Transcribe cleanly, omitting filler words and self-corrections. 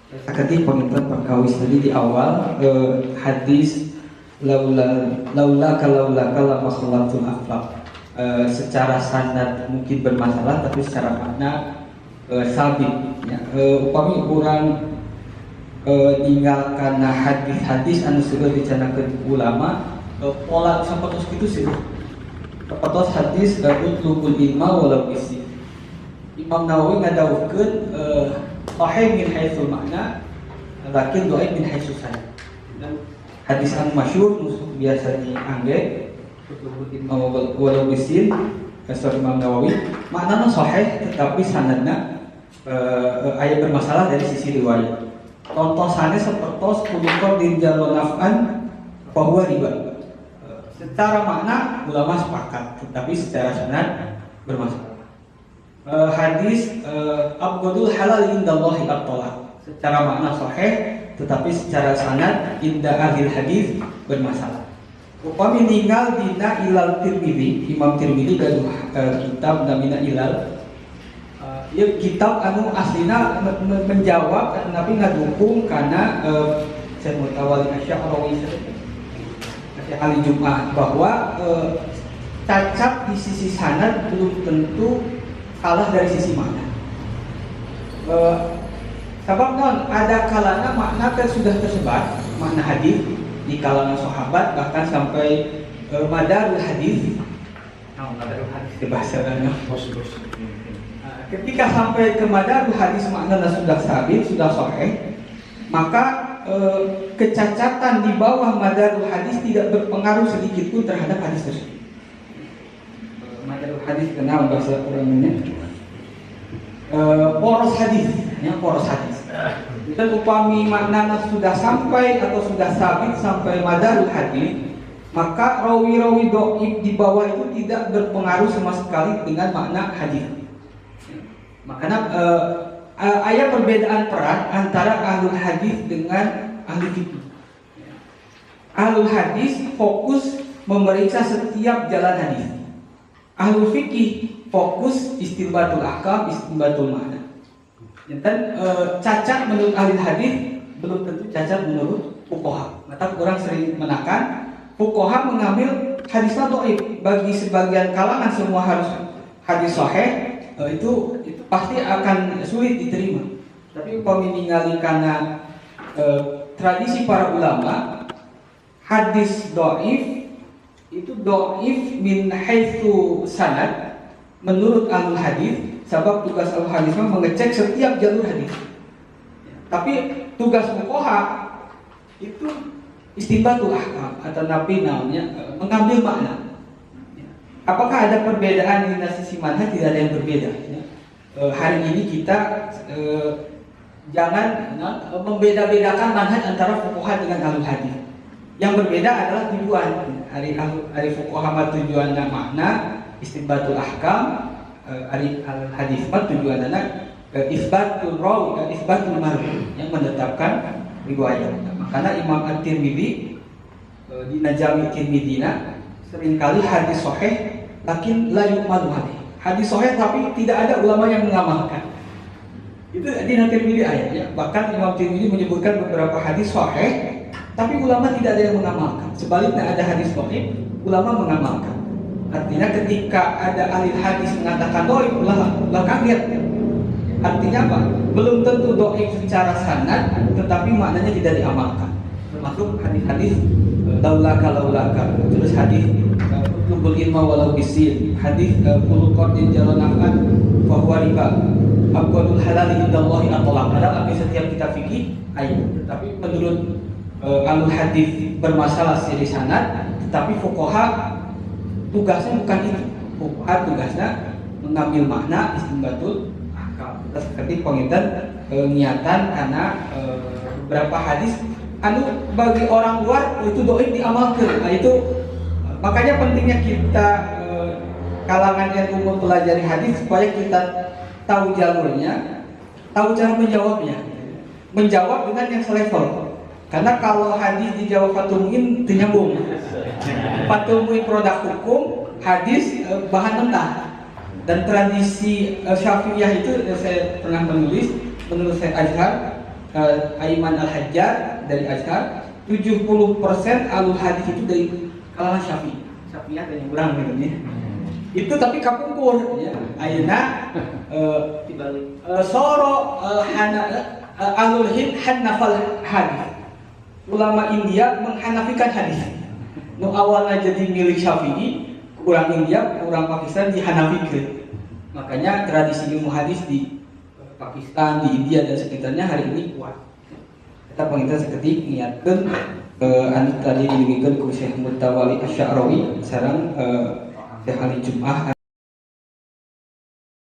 Sakati pengintan perkawis tadi di awal hadis laula la makhlaqul akhlaq. Secara sanad mungkin bermasalah, tapi secara makna sabit. Ya. Upami orang tinggal karena hadis-hadis anu sudah dicanakeun ulama, pola sapatos kitu sih. Sapatos hadis utlubul ilma walau isi. Imam Nawawi ngadawukeun sahih min haitsul makna, lakin dhaif min haitsul sanad. Dan hadis anu masyhur biasa diangge utlubul ilma walau isi kata Imam Nawawi, maknana sahih tetapi sanadna aya bermasalah dari sisi riwayat. Contoh sanes sapertos punika dirjal naf'an bahwa riba. Secara makna ulama sepakat, tetapi secara sanad bermasalah. Hadis abghadul halal indallahi at-talaq. Secara makna sahih, tetapi secara sanad inda ahli hadis bermasalah. Upami ninggal dina ilal Tirmidzi, Imam Tirmidzi gaduh kitab namina ilal. Ieu kitab anu aslina menjawab tapi ngadukung kana Syekh Mutawalli Asy'arawi Syekh Ali Jum'ah bahwa cacat di sisi sanad belum tentu kalah dari sisi makna. Sebab non ada kalanya makna sudah tersebar, makna hadis di kalangan sahabat bahkan sampai madarul hadis. Madarul hadis di bahasanya ketika sampai ke madarul hadis maknanya sudah sabit, sudah sahih, maka kecacatan di bawah madarul hadis tidak berpengaruh sedikit pun terhadap hadis tersebut. Madarul hadis kenal bahasa orangnya poros hadis, ya poros hadis. Dan upami maknanya sudah sampai atau sudah sabit sampai madarul hadis, maka rawi-rawi dhaif di bawah itu tidak berpengaruh sama sekali dengan makna hadis. Makanya ada perbedaan peran antara ahlul hadis dengan ahli fikih. Ahlul hadis fokus memeriksa setiap jalan hadis. Ahlul fikih fokus istinbatul ahkam, istinbatul makna. Dan cacat menurut ahli hadis belum tentu cacat menurut fuqaha. Maka orang sering menekan fuqaha mengambil hadisnya dhaif. Bagi sebagian kalangan semua harus hadis sahih. Itu pasti akan sulit diterima. Tapi upami ningali karena tradisi para ulama, hadis dhaif itu dhaif min haitsu sanad menurut ahlul hadis, sebab tugas ahlul hadis mengecek setiap jalur hadis. Tapi tugas fuqaha itu istinbatul ahkam atau nabi namanya mengambil makna. Apakah ada perbedaan di sisi manhaj? Tidak ada yang berbeda. Hari ini kita jangan membeda-bedakan manhaj antara fuqaha dengan ahlul hadis. Yang berbeda adalah tujuan. Hari fuqaha tujuannya makna, istinbatul ahkam, hari ahlul hadis tujuannya isbatul rawi, isbatul marwi, yang menetapkan riwayat. Makanya Imam At-Tirmidzi di Najami Tirmidina seringkali hadis sahih lakin la yu'malu hadis. Hadis sahih tapi tidak ada ulama yang mengamalkan. Itu di Tirmidzi ayatnya. Bahkan Imam Tirmidzi menyebutkan beberapa hadis sahih tapi ulama tidak ada yang mengamalkan. Sebaliknya ada hadis dhaif, ulama mengamalkan. Artinya ketika ada ahli hadis mengatakan dhaif, ulama kaget. Artinya apa? Belum tentu dhaif secara sanad tetapi maknanya tidak diamalkan. Termasuk hadis-hadis laulaka, terus hadis utlubul ilma walau bisin, hadis kullu qardin jalan naf'an fa huwa riba, abghadul halal indallahi at-talaq. Padahal setiap kitab fikih ayat, tapi menurut ahlul hadis bermasalah siri sanad, tetapi fuqaha tugasnya bukan itu. Fuqaha tugasnya mengambil makna istinbatul ahkam. Terus ketika penginten niatan karena beberapa hadis bagi orang luar itu dhaif diamalkan. Nah itu makanya pentingnya kita kalangan yang mempelajari hadis supaya kita tahu jalurnya, tahu cara menjawabnya, menjawab dengan yang selevel. Karena kalau hadis dijawab fatul muin itu nyambung. Fatul muin produk hukum, hadis bahan mentah. Dan tradisi Syafi'iyah itu saya pernah menulis menurut saya Azhar Aiman Al-Hajjar dari Azhar, 70% alul hadis itu dari kalangan Syafi'iyah dan yang kurang gitu ya. Itu tapi kapungkur ya. Ayeuna soro alul hanafal hadis. Ulama India menghanafikan hadis. Nu awalnya jadi milik Syafi'i, orang India, orang Pakistan dihanafikeun. Makanya tradisi ilmu hadis di Pakistan, di India dan sekitarnya hari ini kuat. Kita pengintan seketik niatkan anu tadi dibimbingkan ku Syekh Mutawali Asy-Sya'rawi sareng Syekh Ali Jum'ah